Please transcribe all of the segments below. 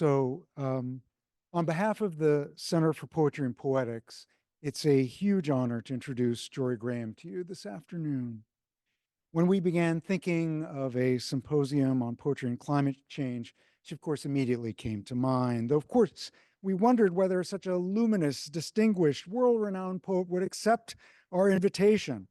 On behalf of the Center for Poetry and Poetics, it's a huge honor to introduce Jorie Graham to you this afternoon. When we began thinking of a symposium on poetry and climate change, she, of course, immediately came to mind. Though, of course, we wondered whether such a luminous, distinguished, world-renowned poet would accept our invitation.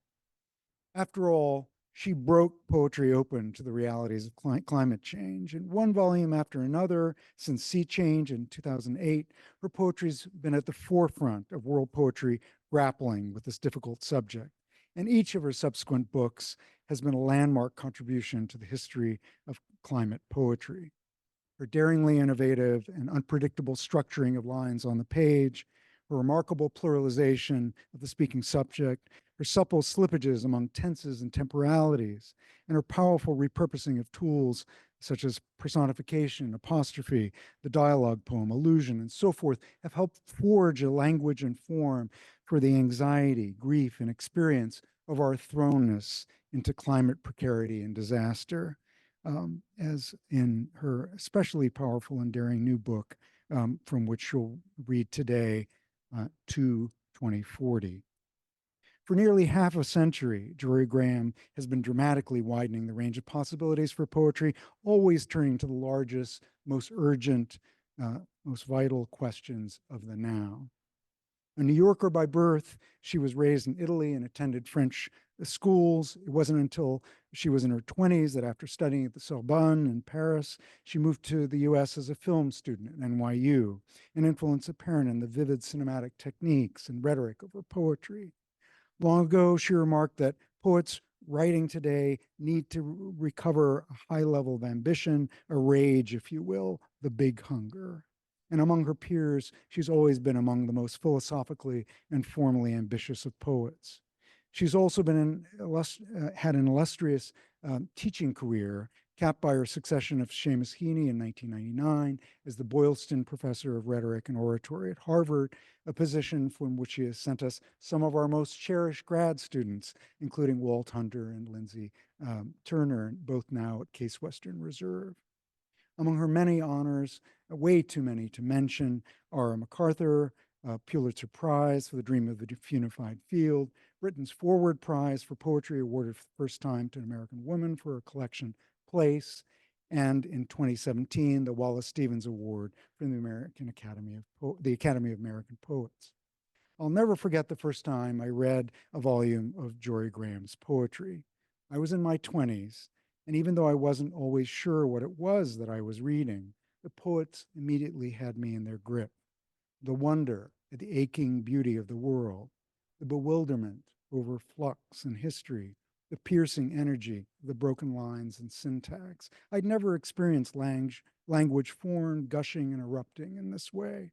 After all, she broke poetry open to the realities of climate change. In one volume after another, since Sea Change in 2008, her poetry's been at the forefront of world poetry grappling with this difficult subject. And each of her subsequent books has been a landmark contribution to the history of climate poetry. Her daringly innovative and unpredictable structuring of lines on the page, her remarkable pluralization of the speaking subject, her supple slippages among tenses and temporalities, and her powerful repurposing of tools such as personification, apostrophe, the dialogue poem, allusion, and so forth, have helped forge a language and form for the anxiety, grief, and experience of our thrownness into climate precarity and disaster, as in her especially powerful and daring new book, from which you'll read today, to 2040. For nearly half a century, Jorie Graham has been dramatically widening the range of possibilities for poetry, always turning to the largest, most urgent, most vital questions of the now. A New Yorker by birth, she was raised in Italy and attended French schools. It wasn't until she was in her 20s that after studying at the Sorbonne in Paris, she moved to the US as a film student at NYU, an influence apparent in the vivid cinematic techniques and rhetoric of her poetry. Long ago, she remarked that poets writing today need to recover a high level of ambition, a rage, if you will, the big hunger. And among her peers, she's always been among the most philosophically and formally ambitious of poets. She's also been had an illustrious teaching career, capped by her succession of Seamus Heaney in 1999 as the Boylston Professor of Rhetoric and Oratory at Harvard, a position from which she has sent us some of our most cherished grad students, including Walt Hunter and Lindsay Turner, both now at Case Western Reserve. Among her many honors, way too many to mention, are a MacArthur, Pulitzer Prize for The Dream of the Unified Field, Britain's Forward Prize for Poetry, awarded for the first time to an American woman for her collection Place, and in 2017, the Wallace Stevens Award from the Academy of American Poets. I'll never forget the first time I read a volume of Jorie Graham's poetry. I was in my 20s, and even though I wasn't always sure what it was that I was reading, the poets immediately had me in their grip. The wonder at the aching beauty of the world, the bewilderment over flux and history, the piercing energy of the broken lines and syntax. I'd never experienced language formed, gushing, and erupting in this way.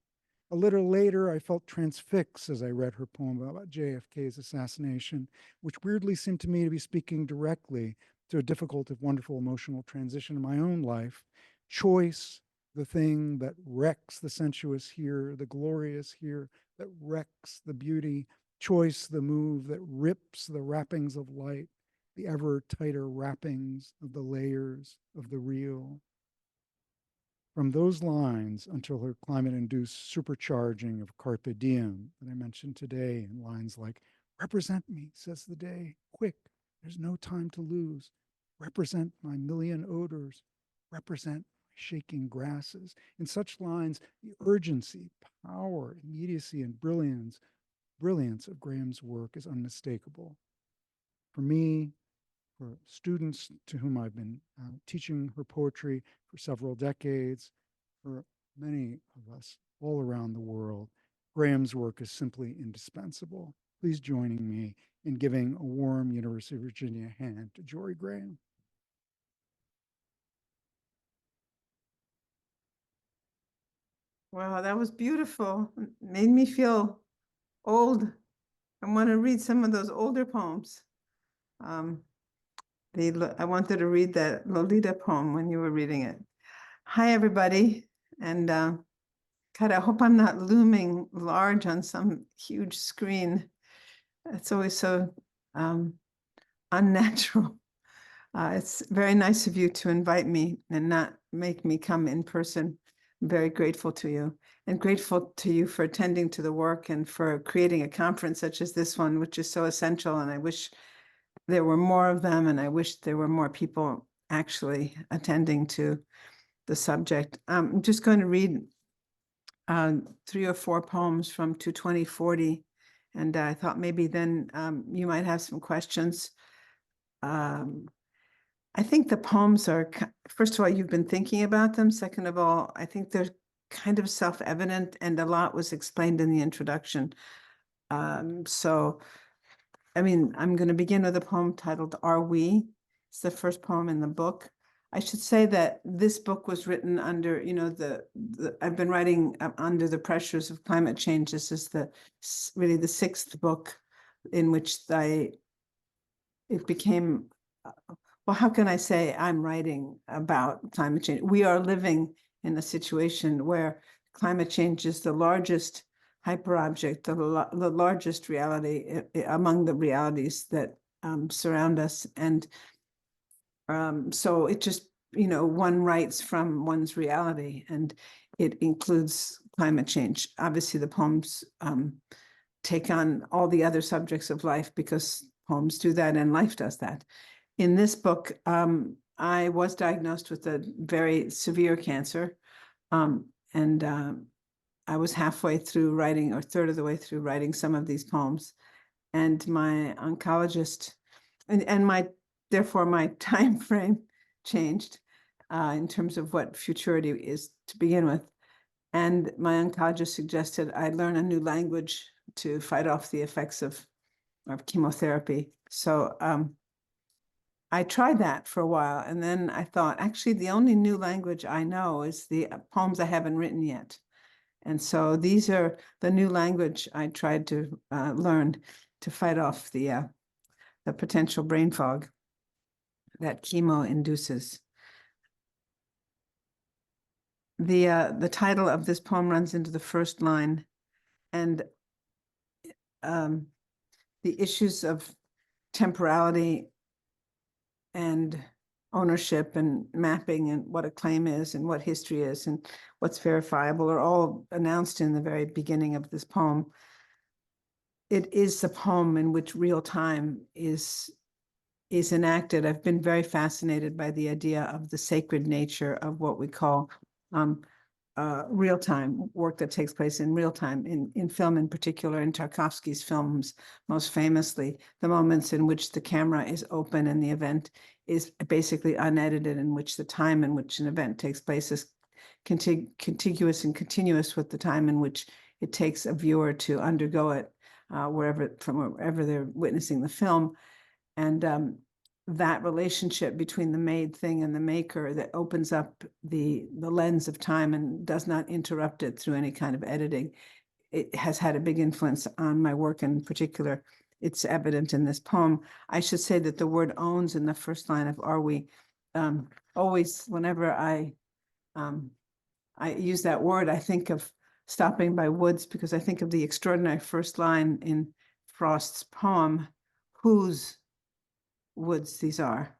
A little later, I felt transfixed as I read her poem about JFK's assassination, which weirdly seemed to me to be speaking directly to a difficult if wonderful emotional transition in my own life. Choice, the thing that wrecks the sensuous here, the glorious here, that wrecks the beauty. Choice, the move that rips the wrappings of light, the ever tighter wrappings of the layers of the real. From those lines until her climate-induced supercharging of Carpe Diem that I mentioned today, in lines like, "Represent me, says the day, quick, there's no time to lose. Represent my million odors, represent my shaking grasses." In such lines, the urgency, power, immediacy, and brilliance of Graham's work is unmistakable. For me, for students to whom I've been teaching her poetry for several decades, for many of us all around the world, Graham's work is simply indispensable. Please join me in giving a warm University of Virginia hand to Jorie Graham. Wow, that was beautiful. It made me feel old. I want to read some of those older poems. I wanted to read that Lolita poem when you were reading it. Hi, everybody. And God, I hope I'm not looming large on some huge screen. It's always so unnatural. It's very nice of you to invite me and not make me come in person. I'm very grateful to you, and grateful to you for attending to the work and for creating a conference such as this one, which is so essential. And I wish there were more of them, and I wish there were more people actually attending to the subject. I'm just going to read 3 or 4 poems from 22040, and I thought maybe then you might have some questions. I think the poems are, first of all, you've been thinking about them. Second of all, I think they're kind of self-evident, and a lot was explained in the introduction. So, I mean, I'm going to begin with a poem titled Are We? It's the first poem in the book. I should say that this book was written under, I've been writing under the pressures of climate change. This is really the 6th book in which it became, well, how can I say I'm writing about climate change? We are living in a situation where climate change is the largest hyperobject, the largest reality among the realities that surround us. And so it just, one writes from one's reality, and it includes climate change. Obviously, the poems take on all the other subjects of life because poems do that and life does that. In this book, I was diagnosed with a very severe cancer, and I was halfway through writing, or third of the way through writing some of these poems, and my oncologist, and therefore my time frame changed in terms of what futurity is to begin with. And my oncologist suggested I learn a new language to fight off the effects of chemotherapy. So I tried that for a while, and then I thought, actually, the only new language I know is the poems I haven't written yet. And so these are the new language I tried to learn to fight off the potential brain fog that chemo induces. The title of this poem runs into the first line, and the issues of temporality and ownership and mapping and what a claim is and what history is and what's verifiable are all announced in the very beginning of this poem. It is the poem in which real time is enacted. I've been very fascinated by the idea of the sacred nature of what we call real time work that takes place in real time in film, in particular in Tarkovsky's films, most famously the moments in which the camera is open and the event is basically unedited, in which the time in which an event takes place is contiguous and continuous with the time in which it takes a viewer to undergo it, from wherever they're witnessing the film. And that relationship between the made thing and the maker that opens up the lens of time and does not interrupt it through any kind of editing, it has had a big influence on my work. In particular, it's evident in this poem. I should say that the word owns in the first line of Are We, always, whenever I use that word, I think of stopping by woods, because I think of the extraordinary first line in Frost's poem, whose woods these are.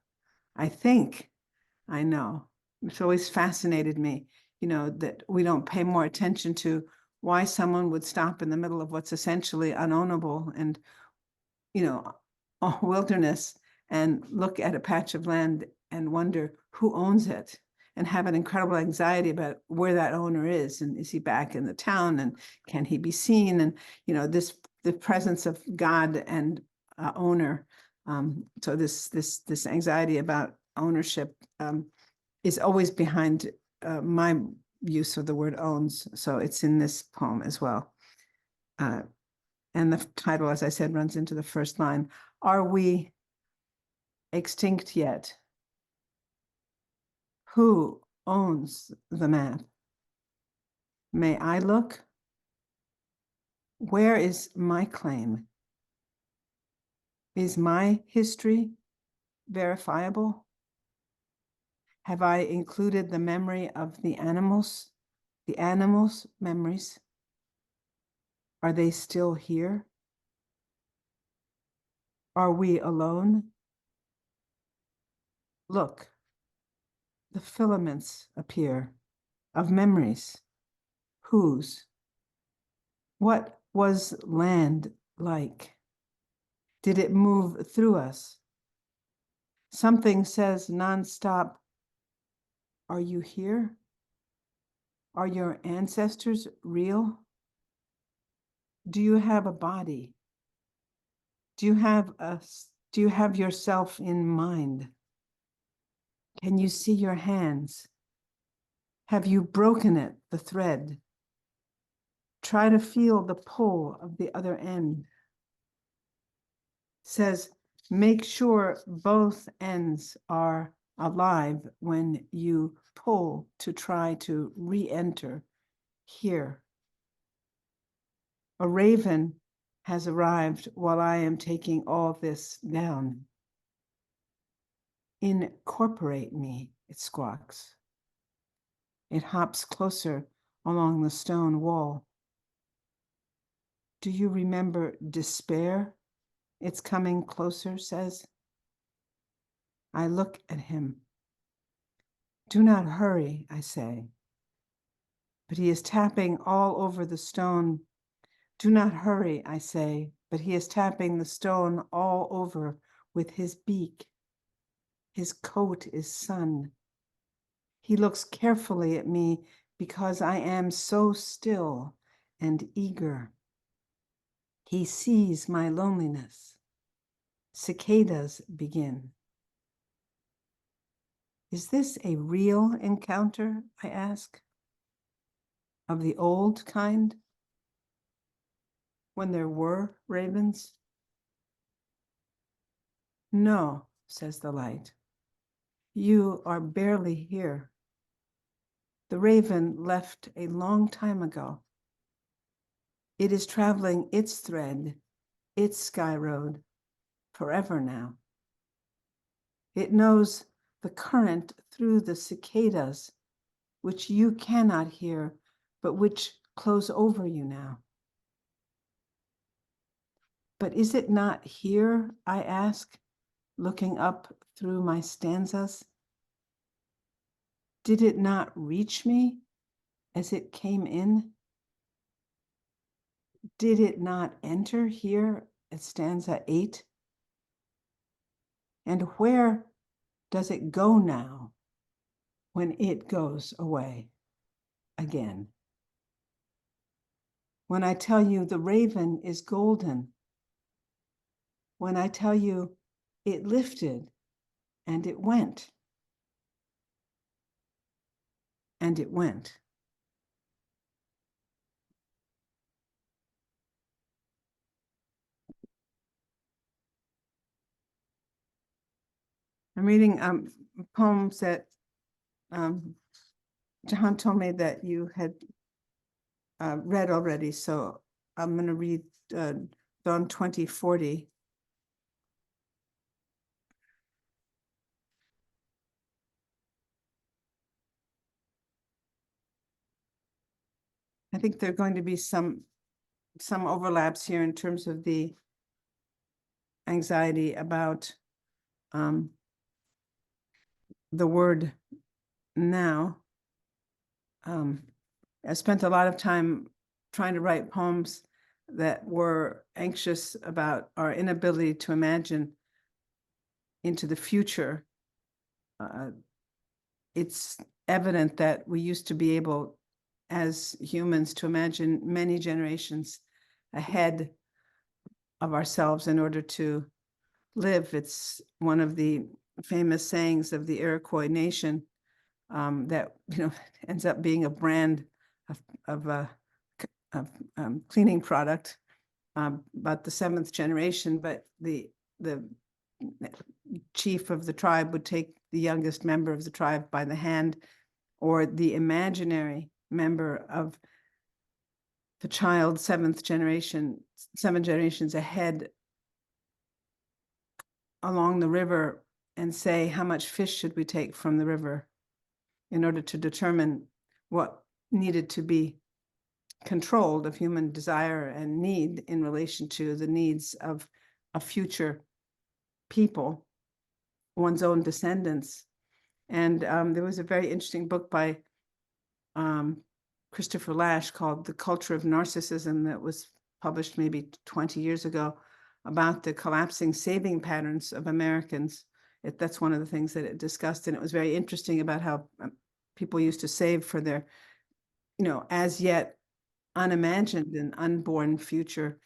I know. It's always fascinated me, that we don't pay more attention to why someone would stop in the middle of what's essentially unownable and, a wilderness, and look at a patch of land and wonder who owns it, and have an incredible anxiety about where that owner is, and is he back in the town, and can he be seen, and the presence of God and owner. So this anxiety about ownership is always behind my use of the word owns. So it's in this poem as well. And the title, as I said, runs into the first line. Are we extinct yet? Who owns the map? May I look? Where is my claim? Is my history verifiable? Have I included the memory of the animals memories? Are they still here? Are we alone? Look, the filaments appear. of memories. Whose? What was land like? Did it move through us? Something says nonstop, are you here? Are your ancestors real? Do you have a body? Do you have yourself in mind? Can you see your hands? Have you broken it, the thread? Try to feel the pull of the other end. Says, make sure both ends are alive when you pull to try to re-enter here. A raven has arrived while I am taking all this down. Incorporate me, it squawks. It hops closer along the stone wall. Do you remember despair? It's coming closer, says. I look at him. Do not hurry, I say. But he is tapping all over the stone. Do not hurry, I say, but he is tapping the stone all over with his beak. His coat is sun. He looks carefully at me because I am so still and eager. He sees my loneliness. Cicadas begin. Is this a real encounter, I ask? Of the old kind? When there were ravens? No, says the light. You are barely here. The raven left a long time ago. It is traveling its thread, its sky road, forever now. It knows the current through the cicadas, which you cannot hear, but which close over you now. But is it not here, I ask, looking up through my stanzas? Did it not reach me as it came in? Did it not enter here at stanza 8? And where does it go now when it goes away again? When I tell you the raven is golden, when I tell you it lifted and it went, and it went. I'm reading poems that John told me that you had read already, so I'm going to read Dawn 2040. I think there are going to be some overlaps here in terms of the anxiety about the word now. I spent a lot of time trying to write poems that were anxious about our inability to imagine into the future. It's evident that we used to be able, as humans, to imagine many generations ahead of ourselves in order to live. It's one of the famous sayings of the Iroquois nation that ends up being a brand of cleaning product about the 7th generation, but the chief of the tribe would take the youngest member of the tribe by the hand, or the imaginary member of the child, 7th generation, 7 generations ahead, along the river, and say, how much fish should we take from the river in order to determine what needed to be controlled of human desire and need in relation to the needs of a future people, one's own descendants. And there was a very interesting book by Christopher Lasch called The Culture of Narcissism, that was published maybe 20 years ago, about the collapsing saving patterns of Americans. That's one of the things that it discussed, and it was very interesting about how people used to save for their, as yet unimagined and unborn future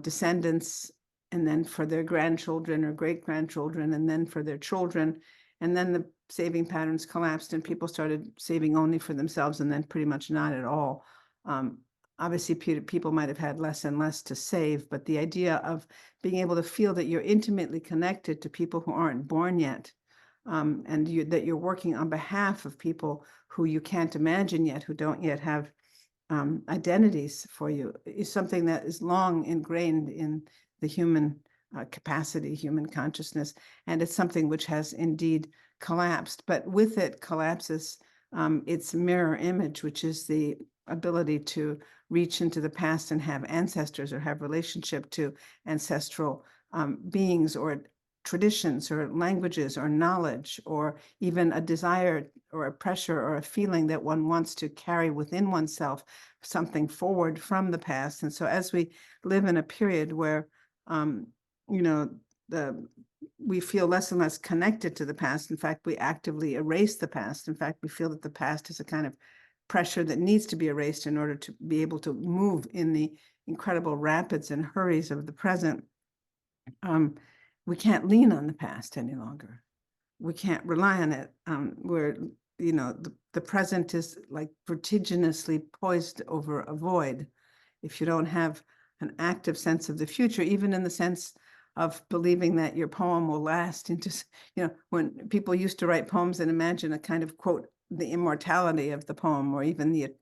descendants, and then for their grandchildren or great-grandchildren, and then for their children. And then the saving patterns collapsed and people started saving only for themselves and then pretty much not at all. Obviously, people might have had less and less to save, but the idea of being able to feel that you're intimately connected to people who aren't born yet, and that you're working on behalf of people who you can't imagine yet, who don't yet have identities for you, is something that is long ingrained in the human capacity, human consciousness, and it's something which has indeed collapsed. But with it collapses its mirror image, which is the ability to reach into the past and have ancestors or have relationship to ancestral beings or traditions or languages or knowledge, or even a desire or a pressure or a feeling that one wants to carry within oneself something forward from the past. And so as we live in a period where, we feel less and less connected to the past, in fact, we actively erase the past. In fact, we feel that the past is a kind of pressure that needs to be erased in order to be able to move in the incredible rapids and hurries of the present. We can't lean on the past any longer. We can't rely on it. Where, the present is like vertiginously poised over a void. If you don't have an active sense of the future, even in the sense of believing that your poem will last into, when people used to write poems and imagine a kind of, quote, the immortality of the poem, or even the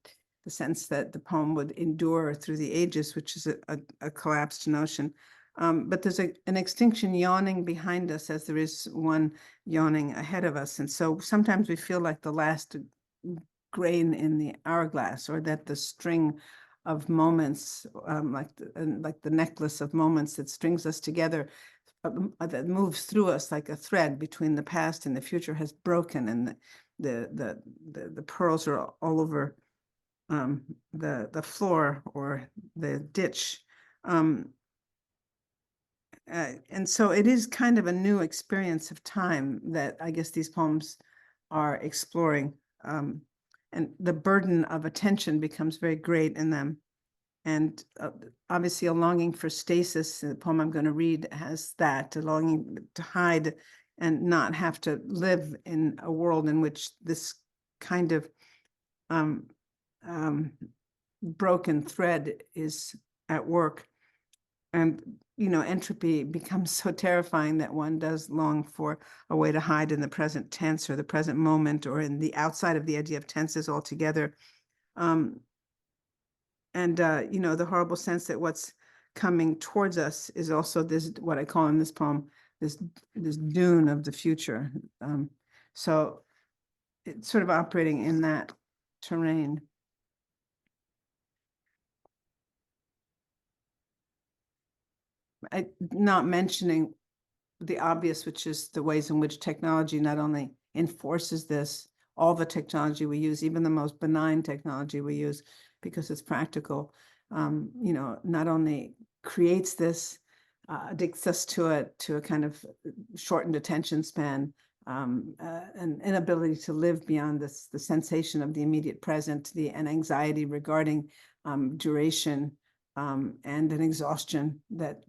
sense that the poem would endure through the ages, which is a collapsed notion. But there's an extinction yawning behind us as there is one yawning ahead of us. And so sometimes we feel like the last grain in the hourglass, or that the string of moments, like the necklace of moments that strings us together, that moves through us like a thread between the past and the future, has broken, and the pearls are all over the floor or the ditch. And so it is kind of a new experience of time that I guess these poems are exploring. And the burden of attention becomes very great in them. And obviously a longing for stasis, the poem I'm going to read has that, a longing to hide and not have to live in a world in which this kind of broken thread is at work. And, entropy becomes so terrifying that one does long for a way to hide in the present tense or the present moment, or in the outside of the idea of tenses altogether. And, the horrible sense that what's coming towards us is also this, what I call in this poem, this dune of the future. So it's sort of operating in that terrain. Not mentioning the obvious, which is the ways in which technology not only enforces this, all the technology we use, even the most benign technology we use, because it's practical, not only creates this, addicts us to it, to a kind of shortened attention span, an inability to live beyond this, the sensation of the immediate present, an anxiety regarding duration, and an exhaustion that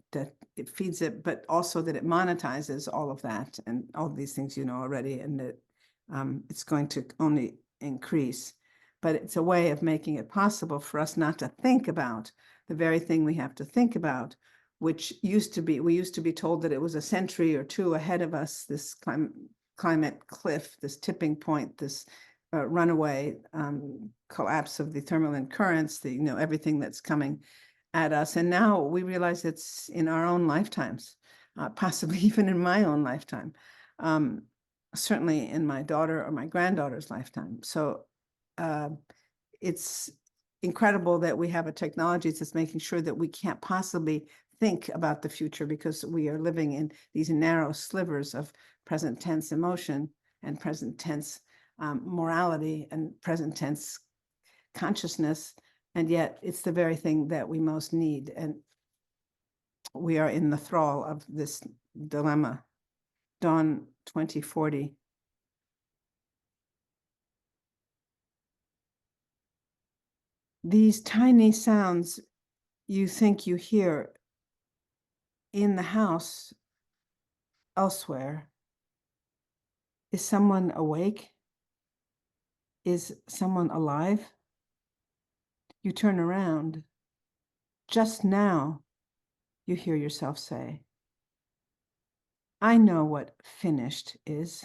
it feeds it, but also that it monetizes all of that and all of these things already, and that it's going to only increase. But it's a way of making it possible for us not to think about the very thing we have to think about, which we used to be told that it was a century or two ahead of us, this climate cliff, this tipping point, this runaway collapse of the thermal currents, everything that's coming at us. And now we realize it's in our own lifetimes, possibly even in my own lifetime, certainly in my daughter or my granddaughter's lifetime. So it's incredible that we have a technology that's making sure that we can't possibly think about the future, because we are living in these narrow slivers of present tense emotion and present tense morality and present tense consciousness, and yet it's the very thing that we most need. And we are in the thrall of this dilemma. Dawn 2040. These tiny sounds you think you hear in the house elsewhere. Is someone awake? Is someone alive? You turn around. Just now, you hear yourself say, I know what finished is.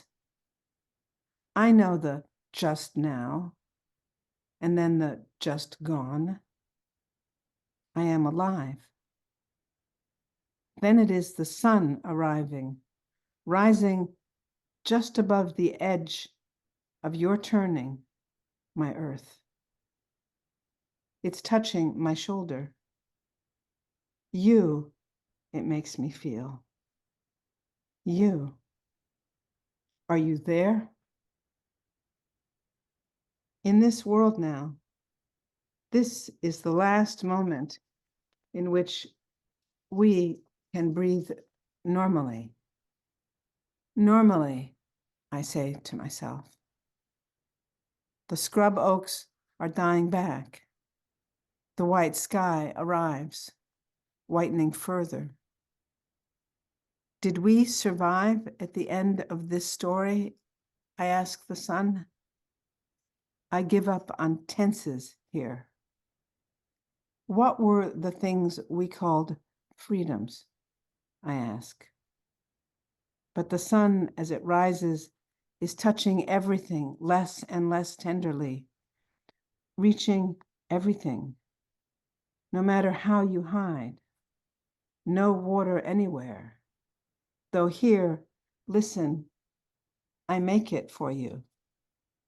I know the just now, and then the just gone. I am alive. Then it is the sun arriving, rising just above the edge of your turning, my earth. It's touching my shoulder. You, it makes me feel. You. Are you there? In this world now, this is the last moment in which we can breathe normally. Normally, I say to myself. The scrub oaks are dying back. The white sky arrives, whitening further. Did we survive at the end of this story? I ask the sun. I give up on tenses here. What were the things we called freedoms? I ask. But the sun, as it rises, is touching everything less and less tenderly, reaching everything, no matter how you hide. No water anywhere. Though here, listen, I make it for you.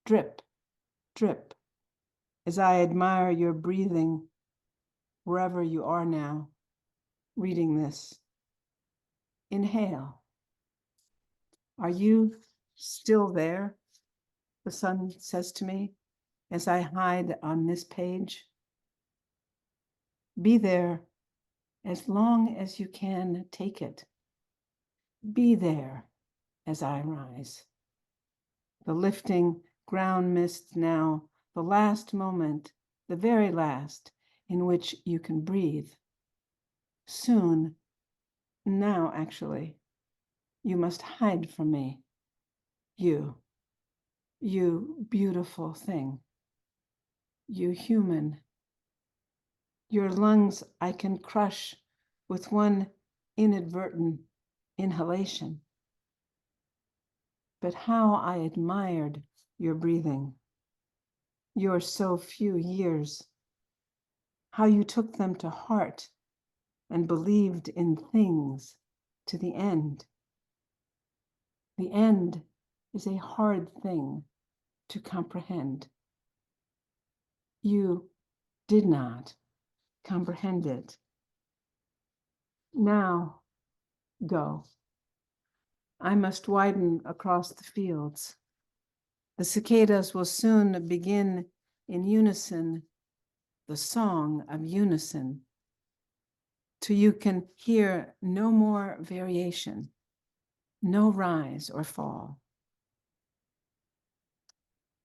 Drip, drip, as I admire your breathing wherever you are now, reading this. Inhale. Are you still there? The sun says to me as I hide on this page. Be there as long as you can take it. Be there as I rise. The lifting ground mist now, the last moment, the very last, in which you can breathe. Soon, now actually, you must hide from me. You beautiful thing. You human. Your lungs I can crush with one inadvertent inhalation. But how I admired your breathing. Your so few years. How you took them to heart and believed in things to the end. The end is a hard thing to comprehend. You did not comprehend it. Now, go. I must widen across the fields. The cicadas will soon begin in unison, the song of unison, till you can hear no more variation, no rise or fall.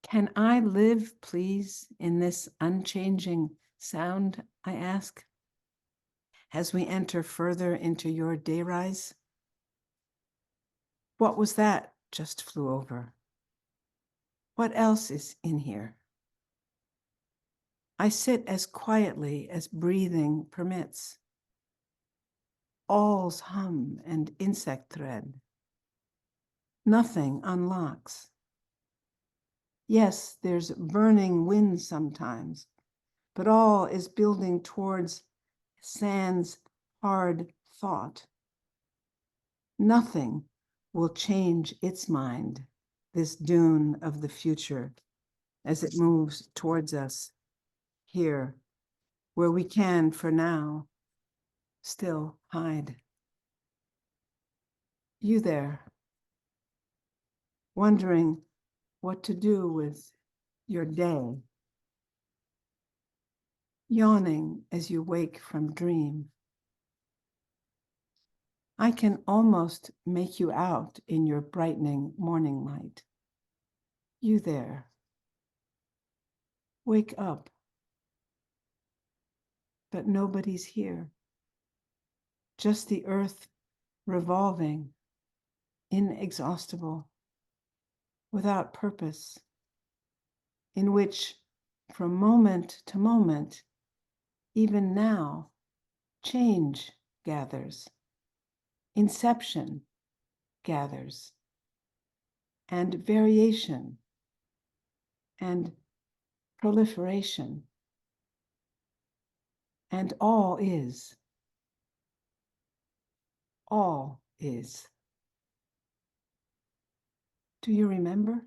Can I live, please, in this unchanging sound, I ask, as we enter further into your day rise? What was that just flew over? What else is in here? I sit as quietly as breathing permits. All's hum and insect thread. Nothing unlocks. Yes, there's burning wind sometimes, but all is building towards sand's hard thought. Nothing will change its mind, this dune of the future, as it moves towards us here, where we can, for now, still hide. You there, wondering what to do with your day, yawning as you wake from dream. I can almost make you out in your brightening morning light. You there. Wake up. But nobody's here. Just the earth revolving, inexhaustible, without purpose, in which from moment to moment, even now, change gathers, inception gathers, and variation and proliferation, and all is. All is. Do you remember?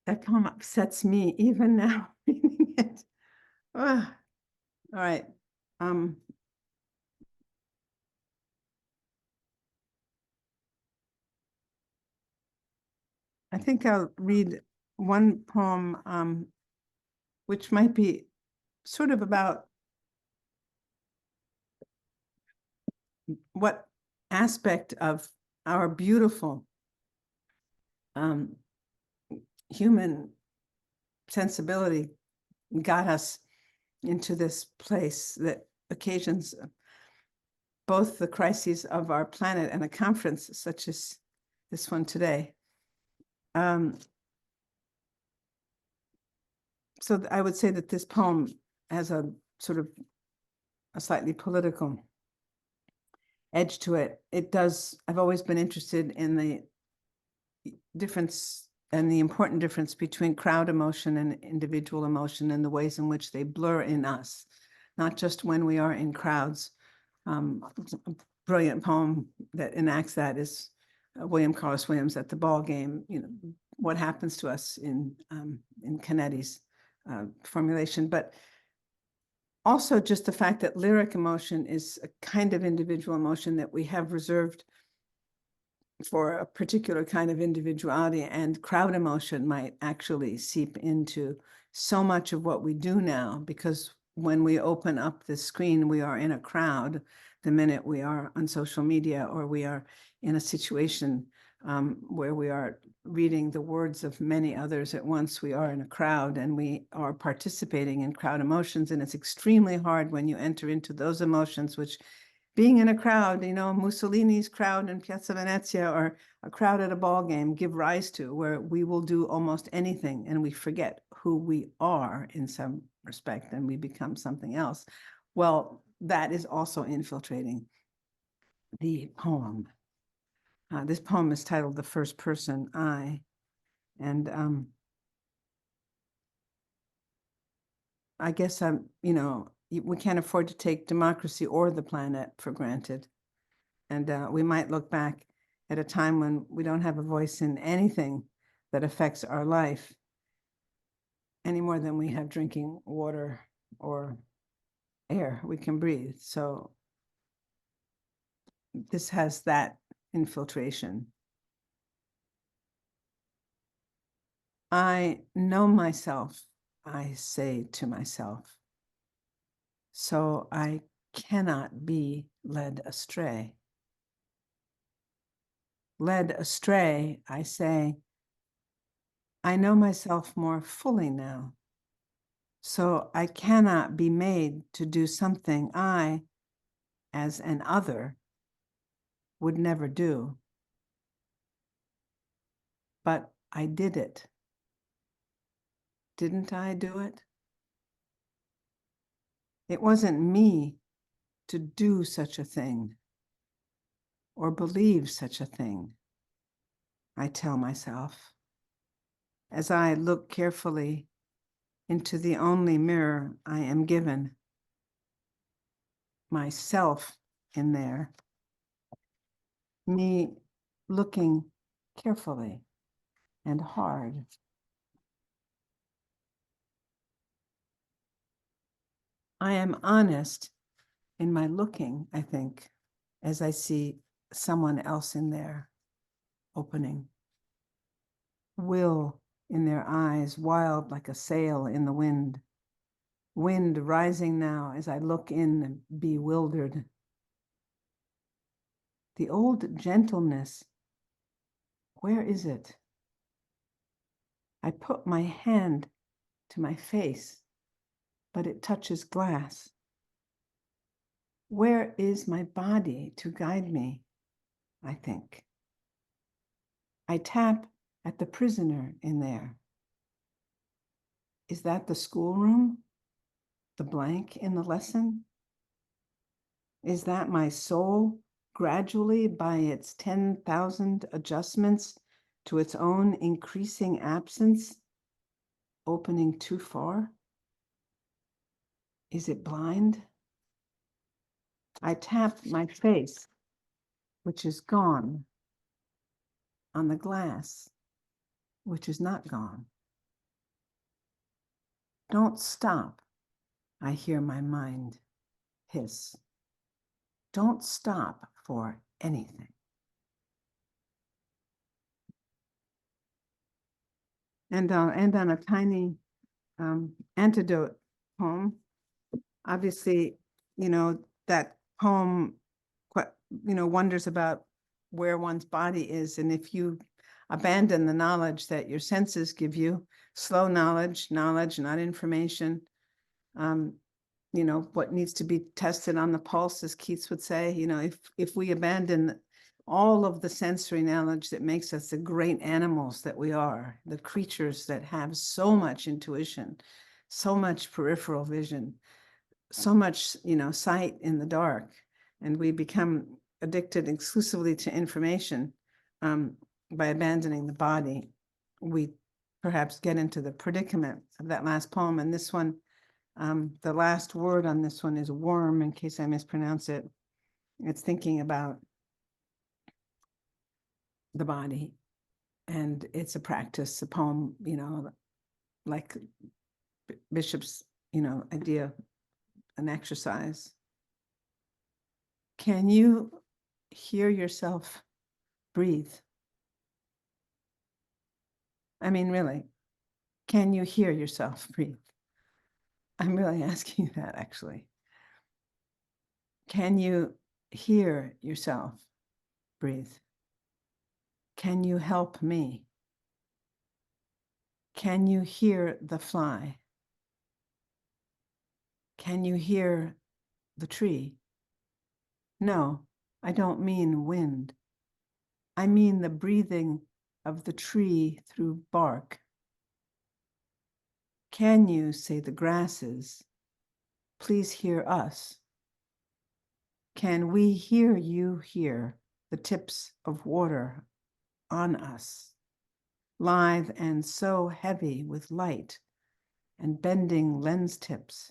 That poem upsets me even now reading it. All right. I think I'll read one poem, which might be sort of about what aspect of our beautiful human sensibility got us into this place that occasions both the crises of our planet and a conference such as this one today. So I would say that this poem has a sort of a slightly political edge to it. It does, I've always been interested in the difference and the important difference between crowd emotion and individual emotion and the ways in which they blur in us, not just when we are in crowds. A brilliant poem that enacts that is William Carlos Williams at the ball game. You know, what happens to us in Canetti's formulation, but also just the fact that lyric emotion is a kind of individual emotion that we have reserved for a particular kind of individuality, and crowd emotion might actually seep into so much of what we do now, because when we open up the screen, we are in a crowd the minute we are on social media or we are in a situation where we are reading the words of many others at once. We are in a crowd and we are participating in crowd emotions, and it's extremely hard when you enter into those emotions, which being in a crowd, you know, Mussolini's crowd in Piazza Venezia or a crowd at a ball game give rise to, where we will do almost anything and we forget who we are in some respect and we become something else. Well, that is also infiltrating the poem. This poem is titled The First Person I, and I guess we can't afford to take democracy or the planet for granted. And we might look back at a time when we don't have a voice in anything that affects our life any more than we have drinking water or air we can breathe. So this has that infiltration. I know myself, I say to myself, so I cannot be led astray. Led astray, I say, I know myself more fully now. So I cannot be made to do something I, as an other, would never do. But I did it. Didn't I do it? It wasn't me to do such a thing or believe such a thing, I tell myself, as I look carefully into the only mirror I am given, myself in there, me looking carefully and hard. I am honest in my looking, I think, as I see someone else in there opening. Will in their eyes, wild like a sail in the wind. Wind rising now as I look in, bewildered. The old gentleness, where is it? I put my hand to my face, but it touches glass. Where is my body to guide me? I think. I tap at the prisoner in there. Is that the schoolroom? The blank in the lesson? Is that my soul gradually by its 10,000 adjustments to its own increasing absence, opening too far? Is it blind? I tap my face, which is gone, on the glass, which is not gone. Don't stop, I hear my mind hiss. Don't stop for anything. And I'll end on a tiny antidote poem. Obviously, that poem, wonders about where one's body is. And if you abandon the knowledge that your senses give you, slow knowledge, not information, what needs to be tested on the pulse, as Keats would say, if we abandon all of the sensory knowledge that makes us the great animals that we are, the creatures that have so much intuition, so much peripheral vision, so much, sight in the dark, and we become addicted exclusively to information by abandoning the body, we perhaps get into the predicament of that last poem. And this one, the last word on this one is worm, in case I mispronounce it. It's thinking about the body, and it's a practice, a poem, like Bishop's, idea, an exercise. Can you hear yourself breathe? I mean, really, can you hear yourself breathe? I'm really asking you that, actually. Can you hear yourself breathe? Can you help me? Can you hear the fly? Can you hear the tree? No, I don't mean wind. I mean the breathing of the tree through bark. Can you, say the grasses, please hear us? Can we hear you hear the tips of water on us, lithe and so heavy with light and bending lens tips?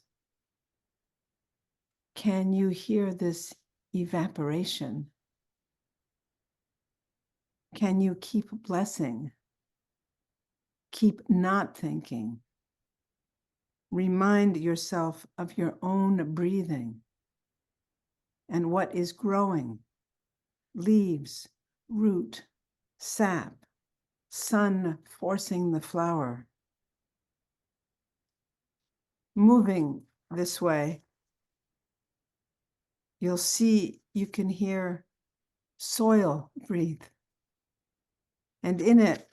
Can you hear this evaporation? Can you keep blessing? Keep not thinking. Remind yourself of your own breathing and what is growing. Leaves, root, sap, sun forcing the flower. Moving this way, you'll see you can hear soil breathe. And in it,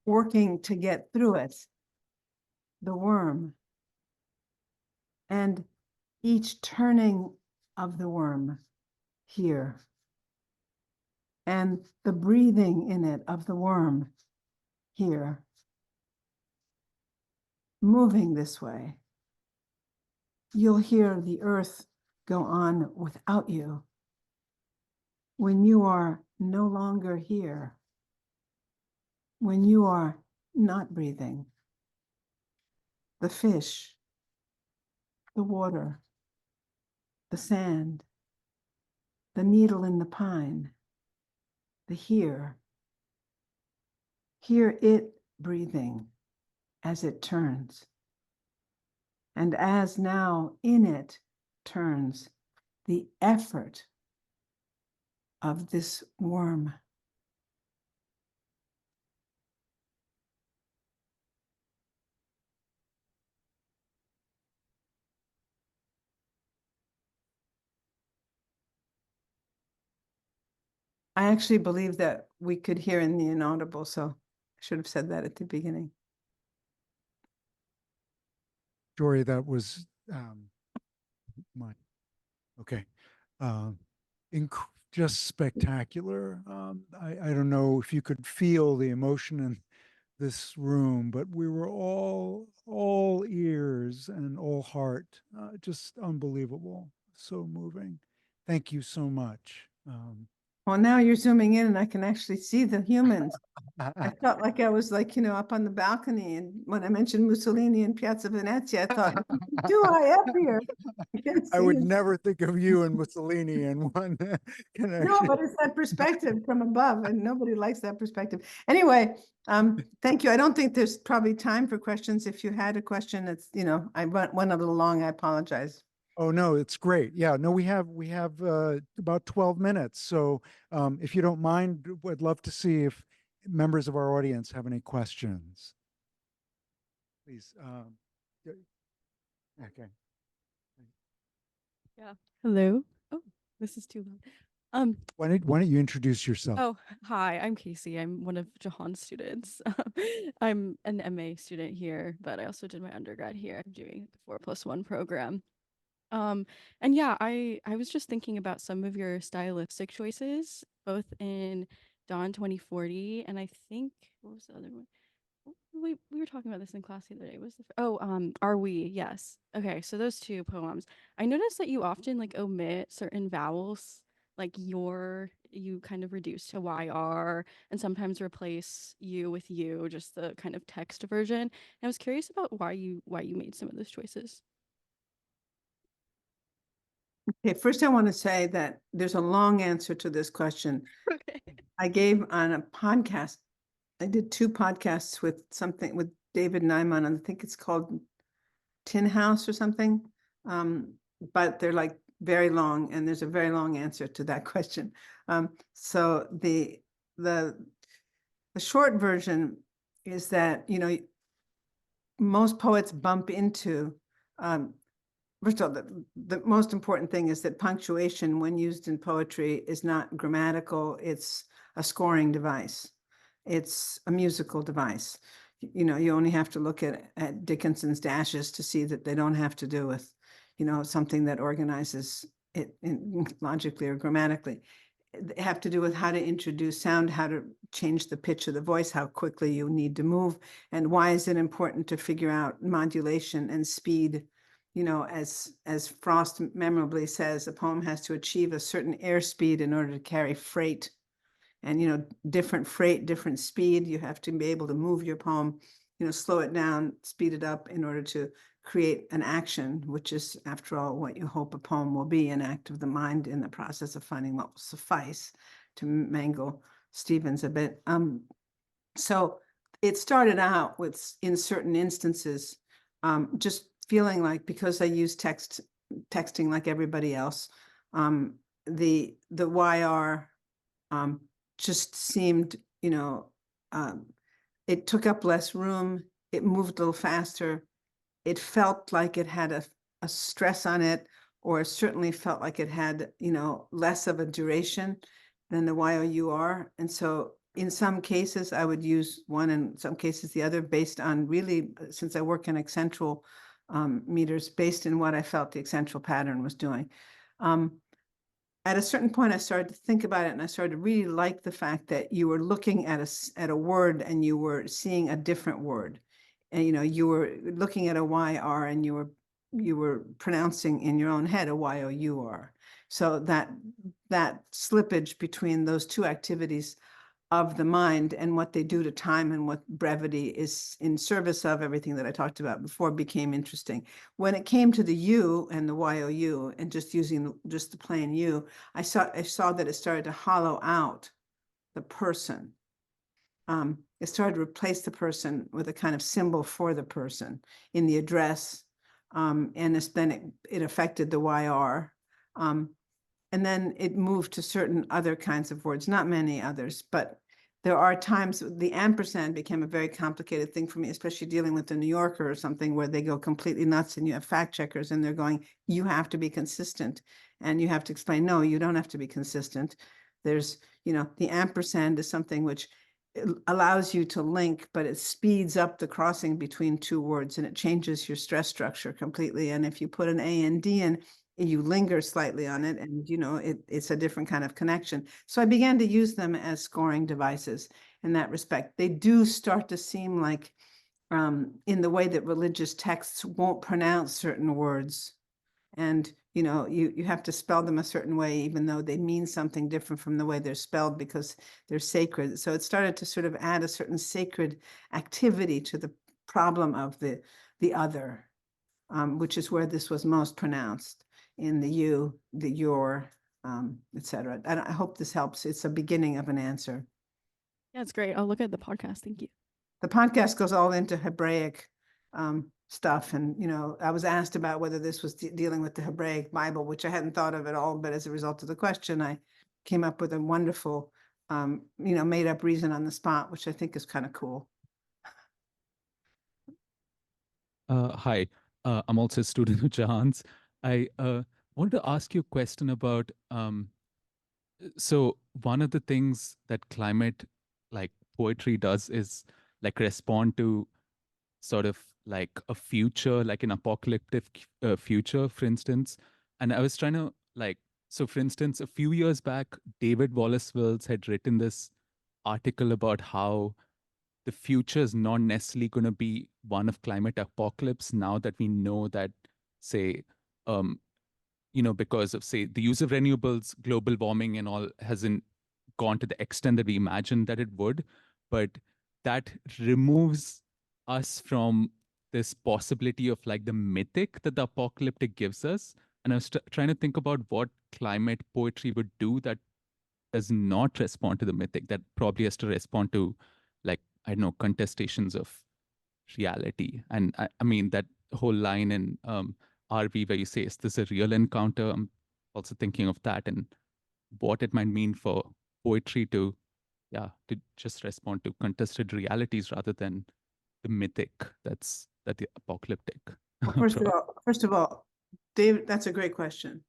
working to get through it, the worm. And each turning of the worm here. And the breathing in it of the worm here. Moving this way, you'll hear the earth go on without you when you are no longer here, when you are not breathing. The fish, the water, the sand, the needle in the pine, the here. Hear it breathing as it turns. And as now in it, turns, the effort of this worm. I actually believe that we could hear in the inaudible, so I should have said that at the beginning. Jorie, that was my okay. Um, just spectacular. I don't know if you could feel the emotion in this room, but we were all ears and all heart. Just unbelievable. So moving. Thank you so much. Well, now you're zooming in and I can actually see the humans. I felt like I was like, up on the balcony. And when I mentioned Mussolini and Piazza Venezia, I thought, do I up here? I can I see would him. never think of you and Mussolini in one No, connection. but it's that perspective from above, and nobody likes that perspective. Anyway, thank you. I don't think there's probably time for questions. If you had a question, it's, I went a little long. I apologize. Oh no, it's great. Yeah, no, we have about 12 minutes. So if you don't mind, I'd love to see if members of our audience have any questions. Please. Okay. Yeah. Hello. Oh, this is too loud. Why don't you introduce yourself? Oh, hi, I'm Casey. I'm one of Jahan's students. I'm an MA student here, but I also did my undergrad here. I'm doing the 4+1 program. And yeah, I was just thinking about some of your stylistic choices, both in Dawn 2040 and I think what was the other one? We were talking about this in class the other day. Was Are We? Yes. Okay, so those two poems. I noticed that you often like omit certain vowels, like you kind of reduce to YR and sometimes replace you with you, just the kind of text version. And I was curious about why you made some of those choices. Okay, first I want to say that there's a long answer to this question. Okay. I gave on a podcast. I did 2 podcasts with David Nyman, and I think it's called Tin House or something. But they're like very long, and there's a very long answer to that question. So the short version is that, most poets bump into, first of all, the most important thing is that punctuation, when used in poetry, is not grammatical. It's a scoring device. It's a musical device. You only have to look at Dickinson's dashes to see that they don't have to do with, something that organizes it logically or grammatically. They have to do with how to introduce sound, how to change the pitch of the voice, how quickly you need to move, and why is it important to figure out modulation and speed. As Frost memorably says, a poem has to achieve a certain airspeed in order to carry freight. And, different freight, different speed, you have to be able to move your poem, slow it down, speed it up in order to create an action, which is, after all, what you hope a poem will be, an act of the mind in the process of finding what will suffice, to mangle Stevens a bit. So it started out with, in certain instances, just feeling like, because I use texting like everybody else, the YR just seemed, it took up less room, it moved a little faster, it felt like it had a stress on it, or certainly felt like it had, less of a duration than the YOUR. And so in some cases, I would use one, in some cases the other, based on really, since I work in accentual meters, based in what I felt the accentual pattern was doing. At a certain point, I started to think about it, and I started to really like the fact that you were looking at a word and you were seeing a different word. And, you were looking at a YR and you were pronouncing in your own head a YOUR. So that slippage between those two activities of the mind and what they do to time and what brevity is in service of everything that I talked about before became interesting. When it came to the U and the YOU and just using just the plain U, I saw that it started to hollow out the person. It started to replace the person with a kind of symbol for the person in the address. And then it affected the YR. And then it moved to certain other kinds of words, not many others, but there are times the ampersand became a very complicated thing for me, especially dealing with the New Yorker or something where they go completely nuts and you have fact checkers and they're going, you have to be consistent. And you have to explain, no, you don't have to be consistent. There's, the ampersand is something which allows you to link, but it speeds up the crossing between two words and it changes your stress structure completely. And if you put an A and D in, you linger slightly on it and it's a different kind of connection. So I began to use them as scoring devices in that respect. They do start to seem like in the way that religious texts won't pronounce certain words. And you have to spell them a certain way, even though they mean something different from the way they're spelled because they're sacred. So it started to sort of add a certain sacred activity to the problem of the other, which is where this was most pronounced in the you, the your, etc. And I hope this helps. It's a beginning of an answer. Yeah, it's great. I'll look at the podcast. Thank you. The podcast goes all into Hebraic stuff. And, I was asked about whether this was dealing with the Hebraic Bible, which I hadn't thought of at all. But as a result of the question, I came up with a wonderful, made up reason on the spot, which I think is kind of cool. Hi, I'm also a student of Jahan's. I wanted to ask you a question about, so one of the things that climate, like poetry does is like respond to sort of like a future, like an apocalyptic future, for instance. And I was trying to so for instance, a few years back, David Wallace Wells had written this article about how the future is not necessarily going to be one of climate apocalypse now that we know that, say, um, because of, say, the use of renewables, global warming and all hasn't gone to the extent that we imagined that it would. But that removes us from this possibility of like the mythic that the apocalyptic gives us. And I was trying to think about what climate poetry would do that does not respond to the mythic, that probably has to respond to, like, I don't know, contestations of reality. And I mean, that whole line in RV where you say, is this a real encounter? I'm also thinking of that and what it might mean for poetry to just respond to contested realities rather than the mythic that the apocalyptic. First of all, David, that's a great question.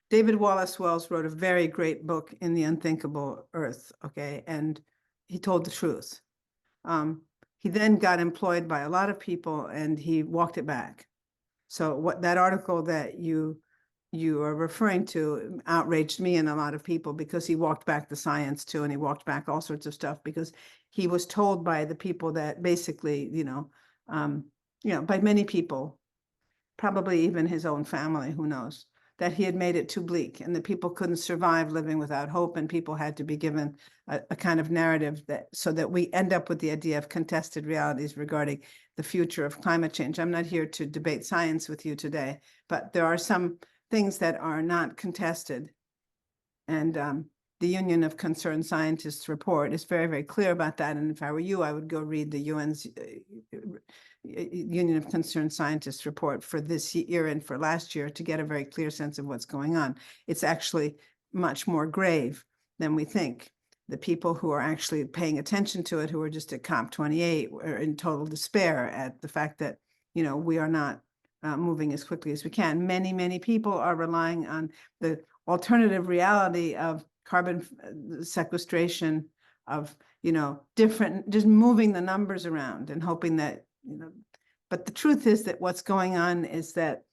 David Wallace Wells wrote a very great book in The Unthinkable Earth, okay? And he told the truth. He then got employed by a lot of people and he walked it back. So what that article that you are referring to outraged me and a lot of people because he walked back the science too, and he walked back all sorts of stuff because he was told by the people that basically, by many people, probably even his own family, who knows, that he had made it too bleak and that people couldn't survive living without hope, and people had to be given a kind of narrative so that we end up with the idea of contested realities regarding the future of climate change. I'm not here to debate science with you today, but there are some things that are not contested. And the Union of Concerned Scientists report is very, very clear about that. And if I were you, I would go read the UN's Union of Concerned Scientists report for this year and for last year to get a very clear sense of what's going on. It's actually much more grave than we think. The people who are actually paying attention to it, who are just at COP28, are in total despair at the fact that, we are not moving as quickly as we can. Many, many people are relying on the alternative reality of carbon sequestration, of, different, just moving the numbers around and hoping that, but the truth is that what's going on is that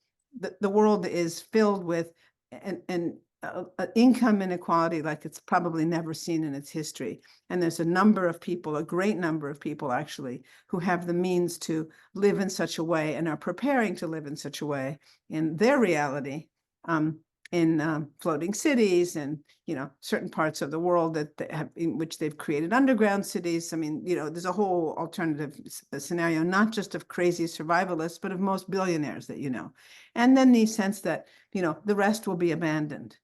the world is filled with an income inequality like it's probably never seen in its history. And there's a number of people, a great number of people actually, who have the means to live in such a way and are preparing to live in such a way in their reality, in floating cities and, certain parts of the world in which they've created underground cities. I mean, there's a whole alternative scenario, not just of crazy survivalists, but of most billionaires that and then the sense that, the rest will be abandoned.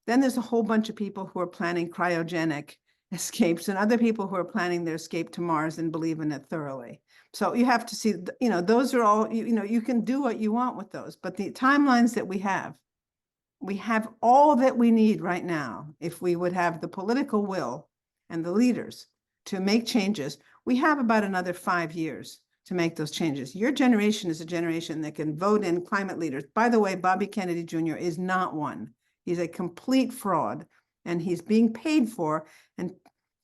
Then there's a whole bunch of people who are planning cryogenic escapes and other people who are planning their escape to Mars and believe in it thoroughly. So you have to see, those are all, you can do what you want with those, but the timelines that we have all that we need right now. If we would have the political will and the leaders to make changes, we have about another 5 years to make those changes. Your generation is a generation that can vote in climate leaders. By the way, Bobby Kennedy Jr. is not one. He's a complete fraud, and he's being paid for and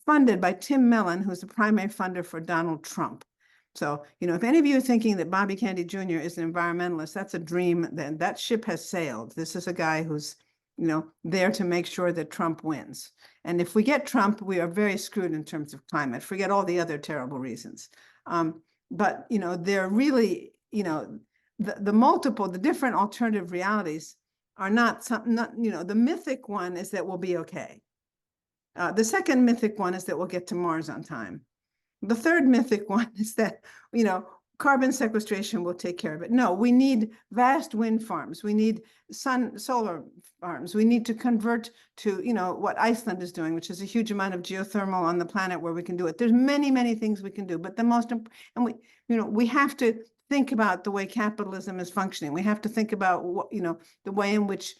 funded by Tim Mellon, who's the primary funder for Donald Trump. So, if any of you are thinking that Bobby Kennedy Jr. is an environmentalist, that's a dream. Then that ship has sailed. This is a guy who's, there to make sure that Trump wins. And if we get Trump, we are very screwed in terms of climate. Forget all the other terrible reasons. But, they're really, the different alternative realities are not, the mythic one is that we'll be okay. The second mythic one is that we'll get to Mars on time. The third mythic one is that, carbon sequestration will take care of it. No, we need vast wind farms. We need solar farms. We need to convert to, what Iceland is doing, which is a huge amount of geothermal on the planet where we can do it. There's many, many things we can do, but the most, and we have to think about the way capitalism is functioning. We have to think about what, the way in which,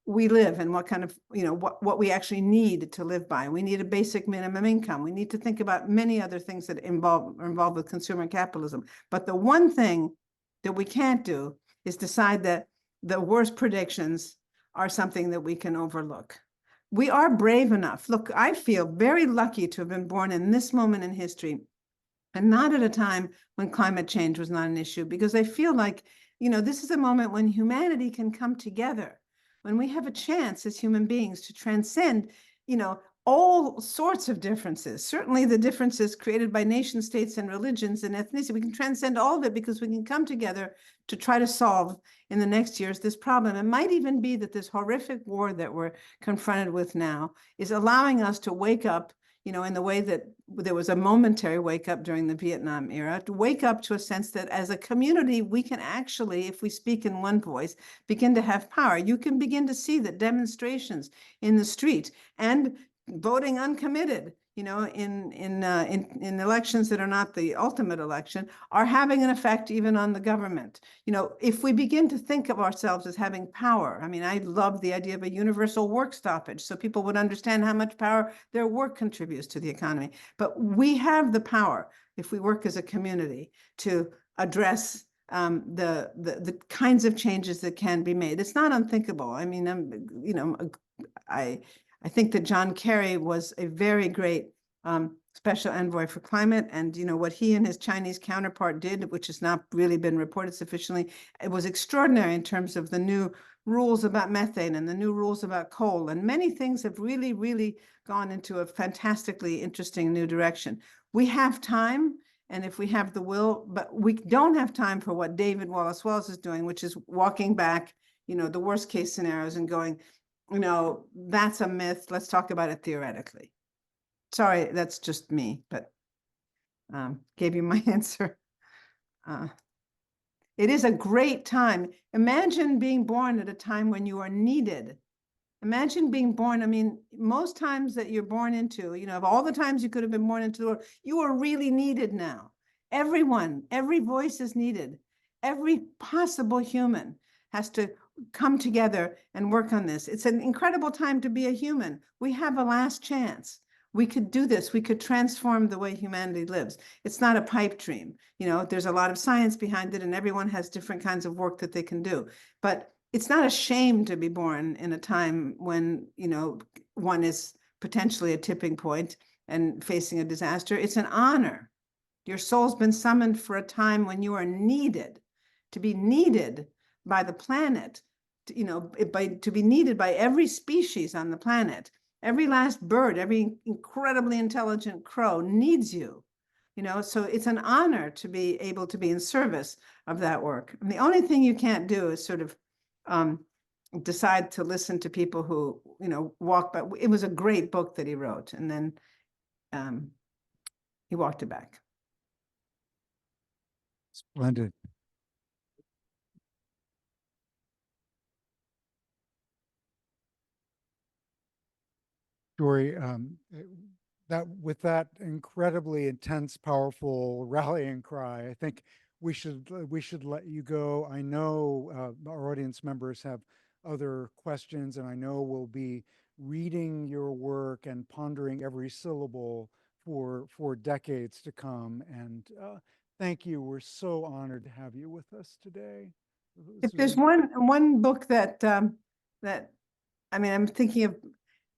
we live and what kind of, what we actually need to live by. We need a basic minimum income. We need to think about many other things that are involved with consumer capitalism. But the one thing that we can't do is decide that the worst predictions are something that we can overlook. We are brave enough. Look, I feel very lucky to have been born in this moment in history and not at a time when climate change was not an issue, because I feel like, this is a moment when humanity can come together, when we have a chance as human beings to transcend, all sorts of differences, certainly the differences created by nation states and religions and ethnicity. We can transcend all of it because we can come together to try to solve in the next years this problem. It might even be that this horrific war that we're confronted with now is allowing us to wake up, in the way that there was a momentary wake up during the Vietnam era, to wake up to a sense that as a community, we can actually, if we speak in one voice, begin to have power. You can begin to see that demonstrations in the street and voting uncommitted, in elections that are not the ultimate election, are having an effect even on the government. If we begin to think of ourselves as having power, I love the idea of a universal work stoppage so people would understand how much power their work contributes to the economy. But we have the power, if we work as a community, to address the kinds of changes that can be made. It's not unthinkable. I think that John Kerry was a very great special envoy for climate, and what he and his Chinese counterpart did, which has not really been reported sufficiently, it was extraordinary in terms of the new rules about methane and the new rules about coal, and many things have really, really gone into a fantastically interesting new direction. We have time, and if we have the will, but we don't have time for what David Wallace Wells is doing, which is walking back, the worst case scenarios and going, that's a myth. Let's talk about it theoretically. Sorry, that's just me, but gave you my answer. It is a great time. Imagine being born at a time when you are needed. Imagine being born. Most times that you're born into, of all the times you could have been born into the world, you are really needed now. Everyone, every voice is needed. Every possible human has to come together and work on this. It's an incredible time to be a human. We have a last chance. We could do this. We could transform the way humanity lives. It's not a pipe dream. There's a lot of science behind it, and everyone has different kinds of work that they can do. But it's not a shame to be born in a time when, one is potentially a tipping point and facing a disaster. It's an honor. Your soul's been summoned for a time when you are needed, to be needed by the planet, to be needed by every species on the planet. Every last bird, every incredibly intelligent crow needs you, so it's an honor to be able to be in service of that work. And the only thing you can't do is sort of decide to listen to people who, walk by. It was a great book that he wrote, and then he walked it back. Splendid. Jorie, that with that incredibly intense, powerful rallying cry, I think we should let you go. I know our audience members have other questions, and I know we'll be reading your work and pondering every syllable for decades to come. And thank you. We're so honored to have you with us today. If This was there's one book that that I mean, I'm thinking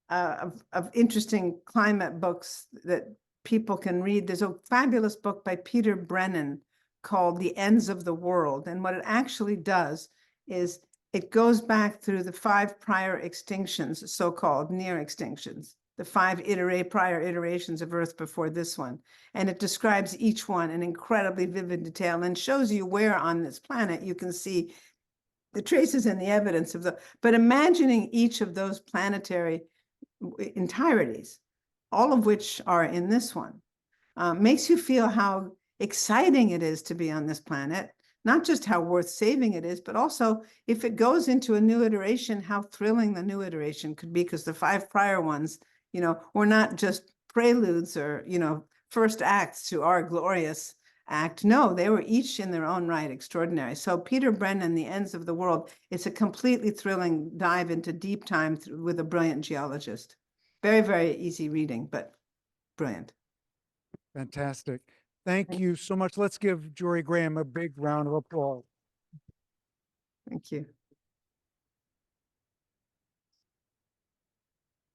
of interesting climate books that people can read. There's a fabulous book by Peter Brennan called The Ends of the World. And what it actually does is it goes back through the 5 prior extinctions, so-called near extinctions, the 5 prior iterations of Earth before this one. And it describes each one in incredibly vivid detail and shows you where on this planet you can see the traces and the evidence of but imagining each of those planetary entireties, all of which are in this one, makes you feel how exciting it is to be on this planet, not just how worth saving it is, but also if it goes into a new iteration, how thrilling the new iteration could be, because the 5 prior ones, were not just preludes or, first acts to our glorious act. No, they were each in their own right extraordinary. So Peter Brennan, The Ends of the World, it's a completely thrilling dive into deep time with a brilliant geologist. Very, very easy reading, but brilliant. fantastic. Thank you so much. Let's give Jorie Graham a big round of applause. Thank you.